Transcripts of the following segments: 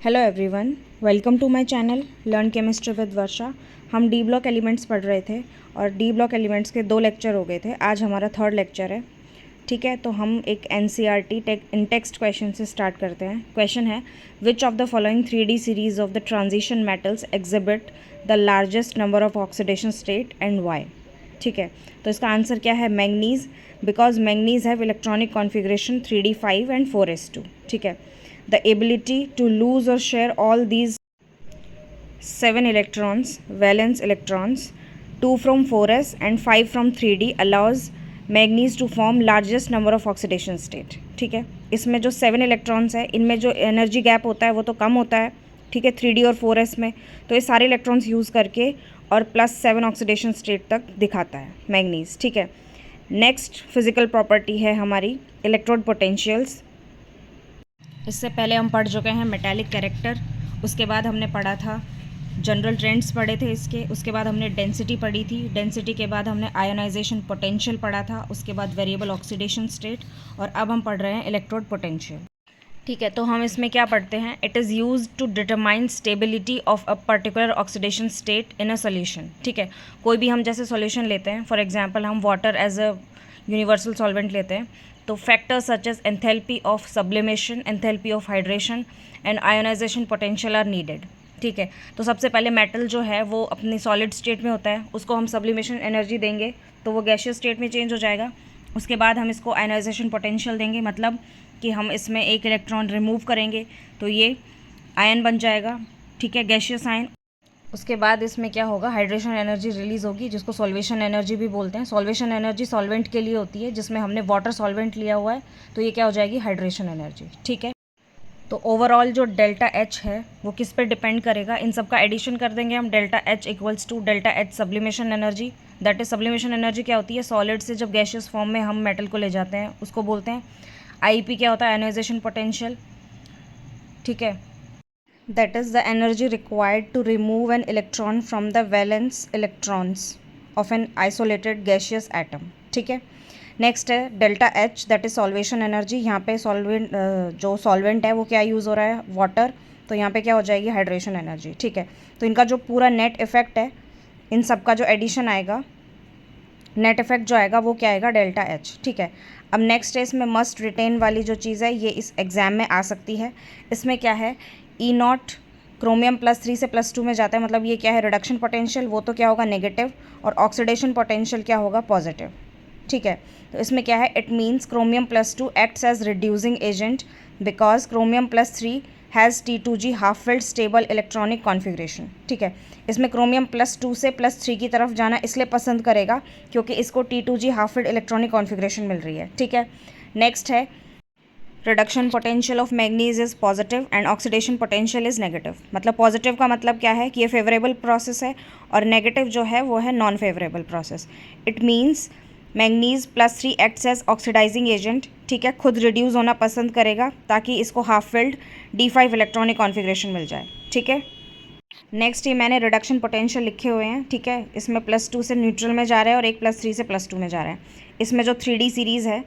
Hello everyone, welcome to my channel learn chemistry with Varsha. हम D block elements पढ़ रहे थे और डी ब्लॉक एलिमेंट्स के 2 लेक्चर हो गए थे। आज हमारा 3rd लेक्चर है। ठीक है, तो हम एक एनसीईआरटी इन टेक्स्ट क्वेश्चन से स्टार्ट करते हैं। क्वेश्चन है, which of the following 3D series of the transition metals exhibit the largest number of oxidation state and why. ठीक है, तो इसका आंसर क्या है? Manganese, because manganese have electronic configuration 3D5 and 4s2। ठीक है, the ability to lose or share all these 7 electrons, valence electrons, 2 from 4s and 5 from 3d allows manganese to form largest number of oxidation state। ठीक है, इसमें जो 7 electrons है इनमें जो energy gap होता है वो तो कम होता है। ठीक है, 3d और 4s में, तो ये सारे इलेक्ट्रॉन्स यूज़ करके और +7 ऑक्सीडेशन स्टेट तक दिखाता है मैंगनीज। ठीक है, नेक्स्ट फिजिकल प्रॉपर्टी है हमारी इलेक्ट्रोड पोटेंशियल्स। इससे पहले हम पढ़ चुके हैं मेटालिक कैरेक्टर, उसके बाद हमने पढ़ा था जनरल ट्रेंड्स पढ़े थे इसके, उसके बाद हमने डेंसिटी पढ़ी थी, डेंसिटी के बाद हमने आयोनाइजेशन पोटेंशियल पढ़ा था, उसके बाद वेरिएबल ऑक्सीडेशन स्टेट, और अब हम पढ़ रहे हैं इलेक्ट्रोड पोटेंशियल। ठीक है, तो हम इसमें क्या पढ़ते हैं? It is use to determine stability of a particular oxidation state in a solution. ठीक है, कोई भी हम जैसे सोल्यूशन लेते हैं, फॉर एग्जांपल हम water as a universal solvent लेते हैं, तो factors such as enthalpy of sublimation, enthalpy of hydration and ionisation potential are needed. ठीक है, तो सबसे पहले मेटल जो है वो अपनी सॉलिड स्टेट में होता है, उसको हम सब्लिमेशन एनर्जी देंगे तो वो गैशियस स्टेट में चेंज हो जाएगा। उसके बाद हम इसको आयोनाइजेशन पोटेंशियल देंगे, मतलब कि हम इसमें एक इलेक्ट्रॉन रिमूव करेंगे तो ये आयन बन जाएगा। ठीक है, गैशियस आयन। उसके बाद इसमें क्या होगा? हाइड्रेशन एनर्जी रिलीज़ होगी, जिसको सॉल्वेशन एनर्जी भी बोलते हैं। सॉल्वेशन एनर्जी सॉल्वेंट के लिए होती है, जिसमें हमने वाटर सॉल्वेंट लिया हुआ है, तो ये क्या हो जाएगी? Hydration energy. ठीक है, तो ओवरऑल जो डेल्टा एच है वो किस पे डिपेंड करेगा? इन सब का एडिशन कर देंगे हम। Delta H equals to delta H sublimation energy, that is sublimation energy क्या होती है? सॉलिड से जब गैशियस फॉर्म में हम मेटल को ले जाते हैं उसको बोलते हैं। आईपी क्या होता है? Ionization potential. ठीक है, that is the energy required to remove an electron from the valence electrons of an isolated gaseous atom। ठीक है, नेक्स्ट है delta H, that is solvation energy. यहाँ पे सॉल्वेंट जो सॉल्वेंट है वो क्या यूज़ हो रहा है? वाटर, तो यहाँ पे क्या हो जाएगी? Hydration energy. ठीक है, तो इनका जो पूरा नेट इफेक्ट है, इन सब का जो एडिशन आएगा, नेट इफेक्ट जो आएगा वो क्या आएगा? Delta H. ठीक है, अब नेक्स्ट है इसमें मस्ट रिटेन वाली जो चीज़ है, ये इस एग्ज़ाम में आ सकती है। इसमें क्या है? ई नॉट क्रोमियम +3 से +2 में जाता है, मतलब ये क्या है? रिडक्शन पोटेंशियल, वो तो क्या होगा? नेगेटिव, और ऑक्सीडेशन पोटेंशियल क्या होगा? पॉजिटिव। ठीक है, तो इसमें क्या है? It means chromium +2 acts as reducing agent because chromium +3 has T2G half filled stable electronic configuration. ठीक है, इसमें क्रोमियम +2 से +3 की तरफ जाना इसलिए पसंद करेगा क्योंकि इसको T2G half filled electronic configuration मिल रही है। ठीक है, नेक्स्ट है reduction potential of manganese is positive and oxidation potential is negative. मतलब पॉजिटिव का मतलब क्या है? कि ये फेवरेबल प्रोसेस है, और नेगेटिव जो है वो है non favourable process. It means manganese +3 acts as oxidising agent. ठीक है, खुद रिड्यूस होना पसंद करेगा ताकि इसको half filled D5 electronic configuration मिल जाए। ठीक है, नेक्स्ट ये मैंने रिडक्शन पोटेंशियल लिखे हुए हैं। ठीक है, इसमें +2 से न्यूट्रल में जा रहा है और एक +3 से +2 में जा रहा है। इसमें जो 3D सीरीज़ है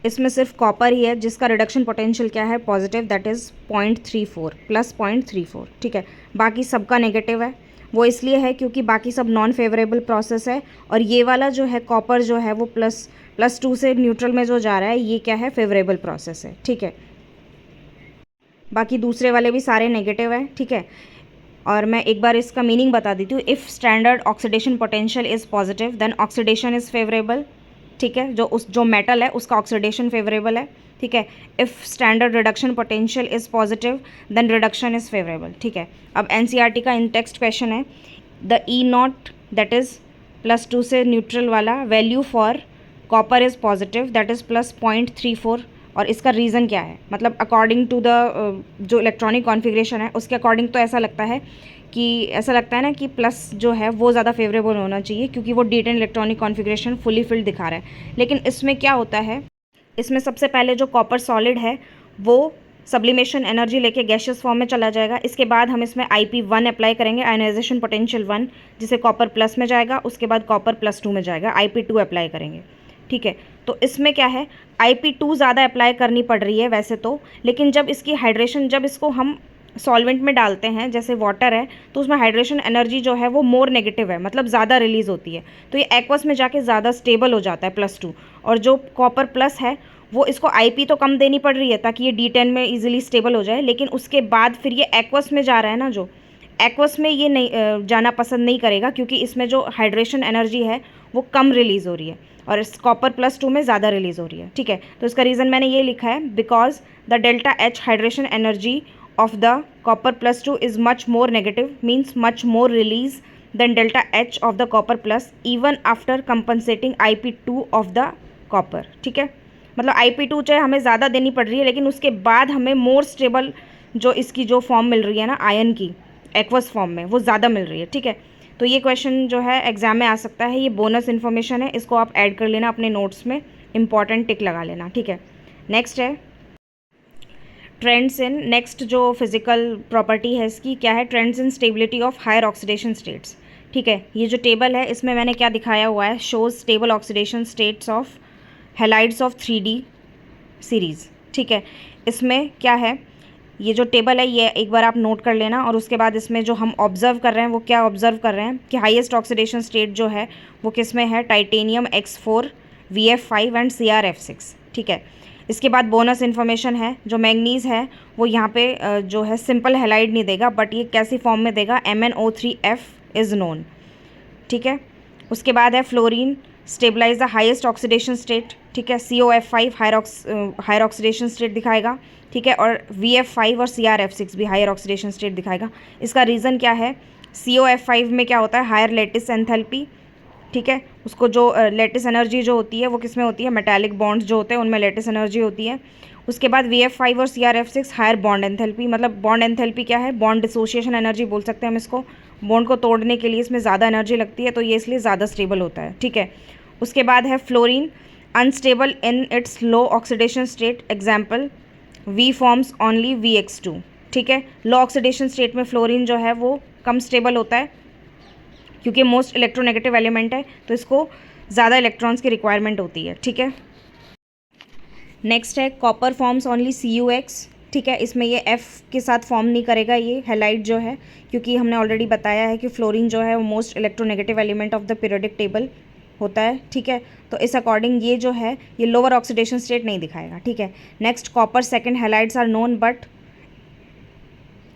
इसमें सिर्फ कॉपर ही है जिसका रिडक्शन पोटेंशियल क्या है? Positive, that is 0.34 +0.34। ठीक है, बाकी सबका नेगेटिव है। वो इसलिए है क्योंकि बाकी सब नॉन फेवरेबल प्रोसेस है, और ये वाला जो है कॉपर जो है वो +2 से न्यूट्रल में जो जा रहा है ये क्या है? फेवरेबल प्रोसेस है। ठीक है, बाकी दूसरे वाले भी सारे नेगेटिव है। ठीक है, और मैं एक बार इसका मीनिंग बता देती हूँ। If standard oxidation potential is positive then oxidation is favourable. ठीक है, जो मेटल है उसका ऑक्सीडेशन फेवरेबल है। ठीक है, if standard reduction potential is positive then reduction is favourable. ठीक है, अब एनसीईआरटी का इन टेक्स्ट क्वेश्चन है, the E not that is +2 से न्यूट्रल वाला value for copper is positive, that is +0.34, और इसका रीज़न क्या है? मतलब अकॉर्डिंग टू द जो इलेक्ट्रॉनिक कॉन्फिग्रेशन है उसके अकॉर्डिंग तो ऐसा लगता है ना कि प्लस जो है वो ज़्यादा फेवरेबल होना चाहिए क्योंकि वो D10 electronic configuration fully filled दिखा रहा है। लेकिन इसमें क्या होता है? इसमें सबसे पहले जो कॉपर सॉलिड है वो सब्लिमेशन एनर्जी लेके गैशियस फॉर्म में चला जाएगा। इसके बाद हम इसमें IP1 अप्लाई करेंगे, आयोनाइजेशन पोटेंशियल 1, जिसे कॉपर प्लस में जाएगा। उसके बाद कॉपर +2 में जाएगा, IP2 अप्लाई करेंगे। ठीक है, तो इसमें क्या है? IP2 ज़्यादा अप्लाई करनी पड़ रही है वैसे तो, लेकिन जब इसकी हाइड्रेशन, जब इसको हम सॉल्वेंट में डालते हैं, जैसे वाटर है, तो उसमें हाइड्रेशन एनर्जी जो है वो मोर नेगेटिव है, मतलब ज़्यादा रिलीज़ होती है, तो ये एक्वस में जाके ज़्यादा स्टेबल हो जाता है +2। और जो कॉपर प्लस है वो इसको IP तो कम देनी पड़ रही है ताकि ये D10 में इजीली स्टेबल हो जाए, लेकिन उसके बाद फिर ये एक्वस में जा रहा है ना, जो एक्वस में ये नहीं जाना पसंद नहीं करेगा, क्योंकि इसमें जो हाइड्रेशन एनर्जी है वो कम रिलीज़ हो रही है और इस कॉपर +2 में ज़्यादा रिलीज़ हो रही है। ठीक है, तो इसका रीज़न मैंने ये लिखा है, because the delta H hydration energy of the copper +2 is much more negative, means much more release than delta H of the copper plus even after compensating IP2 of the copper। ठीक है, मतलब IP2 चाहे हमें ज़्यादा देनी पड़ रही है, लेकिन उसके बाद हमें मोर स्टेबल जो इसकी जो फॉर्म मिल रही है ना आयन की एक्वस फॉर्म में, वो ज़्यादा मिल रही है। ठीक है, तो ये क्वेश्चन जो है एग्जाम में आ सकता है, ये बोनस इन्फॉर्मेशन है, इसको आप ऐड कर लेना अपने नोट्स में, इंपॉर्टेंट टिक लगा लेना। ठीक है, नेक्स्ट है ट्रेंड्स इन, नेक्स्ट जो फिजिकल प्रॉपर्टी है इसकी क्या है, trends in stability of higher oxidation states. ठीक है, ये जो टेबल है इसमें मैंने क्या दिखाया हुआ है, shows stable oxidation states of halides of 3D series. ठीक है, इसमें क्या है, ये जो टेबल है ये एक बार आप नोट कर लेना, और उसके बाद इसमें जो हम ऑब्जर्व कर रहे हैं वो क्या ऑब्जर्व कर रहे हैं कि हाईएस्ट ऑक्सीडेशन स्टेट जो है वो किस में है, titanium X4 VF5 and CrF6। ठीक है, इसके बाद बोनस इन्फॉर्मेशन है, जो मैंगनीज़ है वो यहाँ पे जो है सिंपल हैलाइड नहीं देगा, बट ये कैसी फॉर्म में देगा, MnO3F इज़ नोन। ठीक है, उसके बाद है fluorine stabilise the highest oxidation state. ठीक है, COF5 हायर ऑक्सीडेशन स्टेट दिखाएगा। ठीक है, और VF5 और CrF6 भी हायर ऑक्सीडेशन स्टेट दिखाएगा। इसका रीज़न क्या है, COF5 में क्या होता है, हायर लेटिस एंथैल्पी। ठीक है, उसको जो लेटिस एनर्जी जो होती है वो किस में होती है, मेटालिक बॉन्ड्स जो होते हैं उनमें लेटिस एनर्जी होती है। उसके बाद VF5 और CrF6 हायर बॉन्ड एंथैल्पी, मतलब बॉन्ड एंथैल्पी क्या है, बॉन्ड डिसोसिएशन एनर्जी बोल सकते हैं हम इसको, बॉन्ड को तोड़ने के लिए इसमें ज़्यादा एनर्जी लगती है, तो ये इसलिए ज़्यादा स्टेबल होता है। ठीक है, उसके बाद है fluorine unstable in its low oxidation state, example V forms only VX2। ठीक है, लो ऑक्सीडेशन स्टेट में फ्लोरीन जो है वो कम स्टेबल होता है, क्योंकि मोस्ट इलेक्ट्रोनेगेटिव एलिमेंट है, तो इसको ज़्यादा इलेक्ट्रॉन्स की रिक्वायरमेंट होती है। ठीक है, नेक्स्ट है कॉपर फॉर्म्स ओनली CuX। ठीक है, इसमें ये F के साथ फॉर्म नहीं करेगा ये हैलाइड जो है, क्योंकि हमने ऑलरेडी बताया है कि फ्लोरीन जो है वो most electronegative element of the periodic table होता है। ठीक है, तो इस अकॉर्डिंग ये जो है ये लोअर ऑक्सीडेशन स्टेट नहीं दिखाएगा। ठीक है, next copper second halides are known, but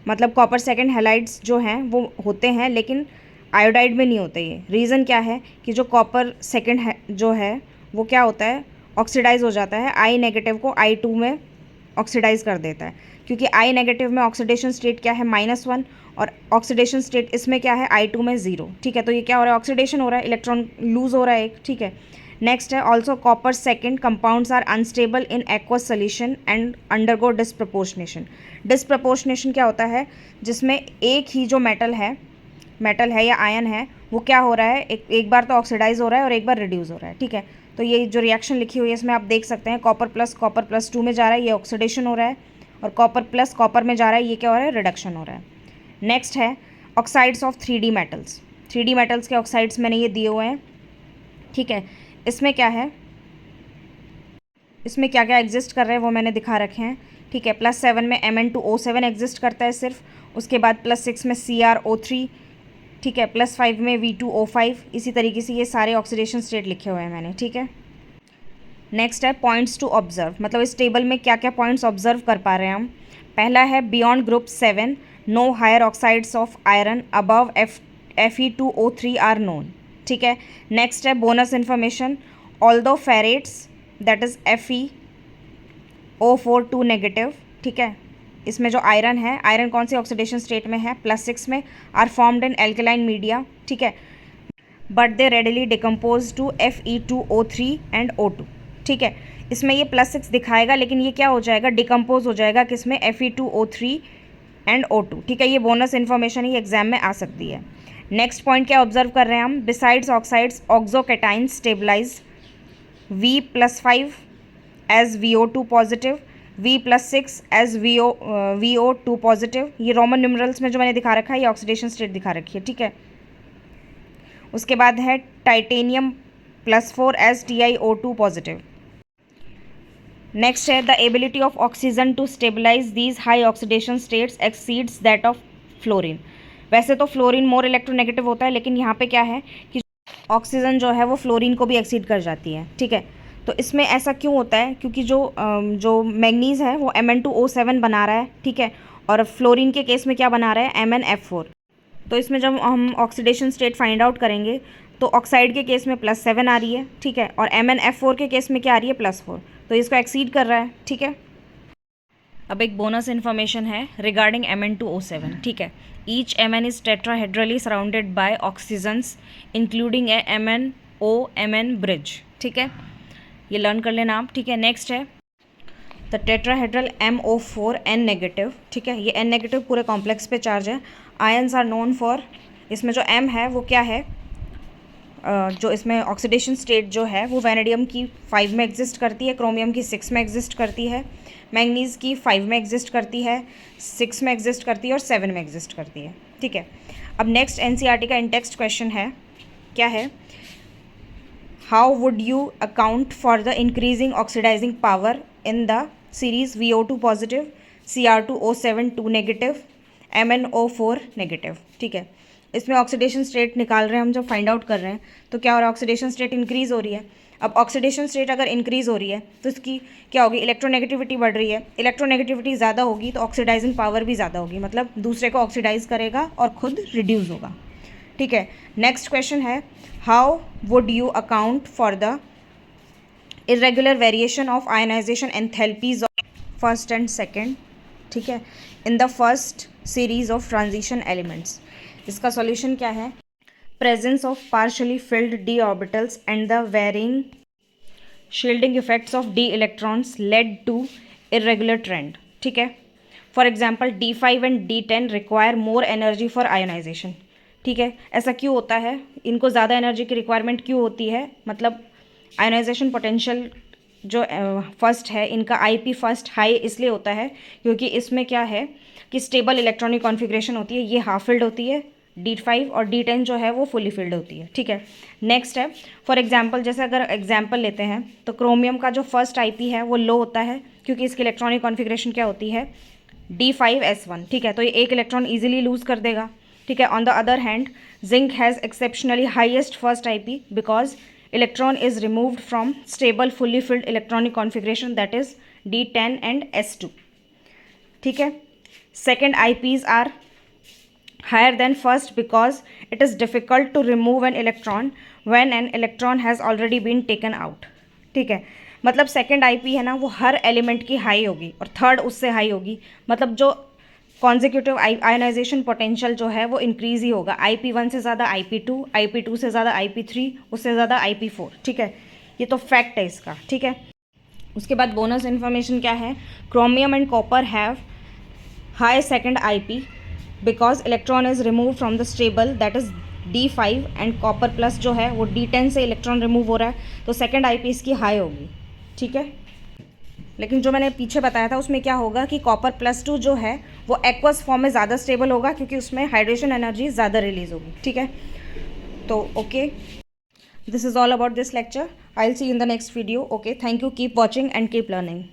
मतलब कॉपर सेकेंड हैलाइड्स जो हैं वो होते हैं, लेकिन आयोडाइड में नहीं होते। ये रीज़न क्या है कि जो कॉपर सेकेंड है जो है वो क्या होता है, ऑक्सीडाइज हो जाता है, I नेगेटिव को I2 में ऑक्सीडाइज कर देता है, क्योंकि I नेगेटिव में ऑक्सीडेशन स्टेट क्या है, -1, और ऑक्सीडेशन स्टेट इसमें क्या है, I2 में 0। ठीक है, तो ये क्या हो रहा है, ऑक्सीडेशन हो रहा है, इलेक्ट्रॉन लूज हो रहा है एक। ठीक है, नेक्स्ट है also copper second compounds are unstable in aqueous solution and undergo disproportionation. Disproportionation क्या होता है, जिसमें एक ही जो मेटल है या आयन है वो क्या हो रहा है, एक बार तो ऑक्सीडाइज हो रहा है और एक बार रिड्यूस हो रहा है। ठीक है, तो ये जो रिएक्शन लिखी हुई है इसमें आप देख सकते हैं, कॉपर +2 में जा रहा है, ये ऑक्सीडेशन हो रहा है, और कॉपर में जा रहा है, ये क्या हो रहा है, रिडक्शन हो रहा है। नेक्स्ट है oxides of 3D metals. 3D metals के ऑक्साइड्स मैंने ये दिए हुए हैं। ठीक है, इसमें क्या है, इसमें क्या क्या एग्जिस्ट कर रहे हैं वो मैंने दिखा रखे हैं। ठीक है, +7 में Mn2O7 एग्जिस्ट करता है सिर्फ, उसके बाद +6 में CrO3। ठीक है, +5 में V2O5। इसी तरीके से ये सारे ऑक्सीडेशन स्टेट लिखे हुए हैं मैंने। ठीक है, नेक्स्ट है पॉइंट्स टू ऑब्जर्व, मतलब इस टेबल में क्या क्या पॉइंट्स ऑब्जर्व कर पा रहे हैं हम। पहला है beyond group 7 no higher oxides of iron above Fe2O3 are known. ठीक है, नेक्स्ट है bonus information, although ferrates that is Fe042 negative. ठीक है, इसमें जो आयरन है, आयरन कौन सी ऑक्सीडेशन स्टेट में है, +6 में, are formed in alkaline media. ठीक है, but they readily decompose to Fe2O3 and O2। ठीक है, इसमें ये +6 दिखाएगा, लेकिन ये क्या हो जाएगा, डिकम्पोज हो जाएगा किसमें, Fe2O3 एंड O2। ठीक है, ये बोनस इन्फॉर्मेशन ही एग्जाम में आ सकती है। नेक्स्ट पॉइंट क्या ऑब्जर्व कर रहे हैं हम, besides oxides oxocations stabilise V+5 as VO2 positive, V+6 as VO2 positive. ये रोमन न्यूमरल्स में जो मैंने दिखा रखा है ये ऑक्सीडेशन स्टेट दिखा रखी है। ठीक है, उसके बाद है titanium +4 as TiO2 positive. Next है the ability of oxygen to stabilise these high oxidation states exceeds that of fluorine. वैसे तो फ्लोरीन मोर इलेक्ट्रोनेगेटिव होता है, लेकिन यहाँ पे क्या है कि ऑक्सीजन जो है वो फ्लोरीन को भी एक्सीड कर जाती है, ठीक है। तो इसमें ऐसा क्यों होता है, क्योंकि जो मैंगनीज़ है वो Mn2O7 बना रहा है, ठीक है, और फ्लोरीन के केस में क्या बना रहा है, MnF4। तो इसमें जब हम ऑक्सीडेशन स्टेट फाइंड आउट करेंगे तो ऑक्साइड के केस में +7 आ रही है, ठीक है, और MnF4 के केस में क्या आ रही है, +4। तो इसको एक्सीड कर रहा है, ठीक है। अब एक बोनस इन्फॉर्मेशन है रिगार्डिंग Mn2O7, ठीक है। Each Mn is tetrahedrally surrounded by oxygens including A MnO-Mn bridge, ठीक है, ये लर्न कर लेना आप, ठीक है। नेक्स्ट है द टेट्राहेड्रल MO4N नेगेटिव, ठीक है, ये N नेगेटिव पूरे कॉम्प्लेक्स पे चार्ज है। आयंस आर नोन फॉर, इसमें जो M है वो क्या है, जो इसमें ऑक्सीडेशन स्टेट जो है वो वैनेडियम की 5 में एग्जिस्ट करती है, क्रोमियम की 6 में एग्जिस्ट करती है, मैंगनीज़ की 5 में एग्जिस्ट करती है, 6 में एग्जिस्ट करती है और 7 में एग्जिस्ट करती है, ठीक है। अब नेक्स्ट NCERT का इन-टेक्स्ट क्वेश्चन है, क्या है, how would you account for the increasing oxidising power in the series VO2 positive, Cr2O7 2 negative, MnO4 negative, ठीक है। इसमें ऑक्सीडेशन स्टेट निकाल रहे हैं हम, जब फाइंड आउट कर रहे हैं तो क्या हो रहा है, ऑक्सीडेशन स्टेट इंक्रीज़ हो रही है। अब ऑक्सीडेशन स्टेट अगर इंक्रीज़ हो रही है तो इसकी क्या होगी, इलेक्ट्रोनेगेटिविटी बढ़ रही है। इलेक्ट्रोनेगेटिविटी ज़्यादा होगी तो ऑक्सीडाइजिंग पावर भी ज़्यादा होगी, मतलब दूसरे को ऑक्सीडाइज करेगा और खुद रिड्यूस होगा, ठीक है। नेक्स्ट क्वेश्चन है how would you account for the irregular variation of ionisation enthalpies of first and second, ठीक है, in the first series of transition elements. इसका सॉल्यूशन क्या है, presence of partially filled d orbitals and the varying shielding effects of d electrons lead to irregular trend, ठीक है। For example D5 एंड D10 require more energy for ionisation, ठीक है। ऐसा क्यों होता है, इनको ज़्यादा एनर्जी की रिक्वायरमेंट क्यों होती है, मतलब आयोनाइजेशन पोटेंशियल जो फर्स्ट है इनका IP फर्स्ट हाई इसलिए होता है क्योंकि इसमें क्या है कि स्टेबल इलेक्ट्रॉनिक कॉन्फ़िगरेशन होती है, ये हाफ फिल्ड होती है, D5 और D10 जो है वो फुली फिल्ड होती है, ठीक है। नेक्स्ट है फॉर एग्जांपल, जैसे अगर एग्जांपल लेते हैं तो क्रोमियम का जो फर्स्ट IP है वो लो होता है क्योंकि इसकी इलेक्ट्रॉनिक कॉन्फ़िगरेशन क्या होती है, D5S1, ठीक है, तो ये एक इलेक्ट्रॉन ईजिली लूज़ कर देगा, ठीक है। On the other hand zinc has exceptionally highest first IP because electron is removed from stable fully filled electronic configuration that is D10 and S2, ठीक है। second IPs are higher than first because it is difficult to remove an electron when an electron has already been taken out, ठीक है। मतलब second IP है ना वो हर element की high होगी और थर्ड उससे हाई होगी, मतलब जो कॉन्जिक्यूटिव आयोनाइजेशन पोटेंशियल जो है वो इंक्रीज़ ही होगा, IP1 से ज़्यादा IP2, IP2 से ज़्यादा IP3, उससे ज़्यादा IP4, ठीक है। ये तो फैक्ट है इसका, ठीक है। उसके बाद बोनस इन्फॉर्मेशन क्या है, chromium and copper have high second IP because electron is remove from the stable that is D5 and copper plus जो है वो D10 से इलेक्ट्रॉन रिमूव हो रहा है तो सेकेंड IP इसकी हाई होगी, ठीक है। लेकिन जो मैंने पीछे बताया था उसमें क्या होगा कि कॉपर +2 जो है वो एक्वस फॉर्म में ज़्यादा स्टेबल होगा क्योंकि उसमें हाइड्रेशन एनर्जी ज़्यादा रिलीज होगी, ठीक है। तो okay, this is all about this lecture, I will see you in the next video. Okay, thank you, keep watching and keep learning.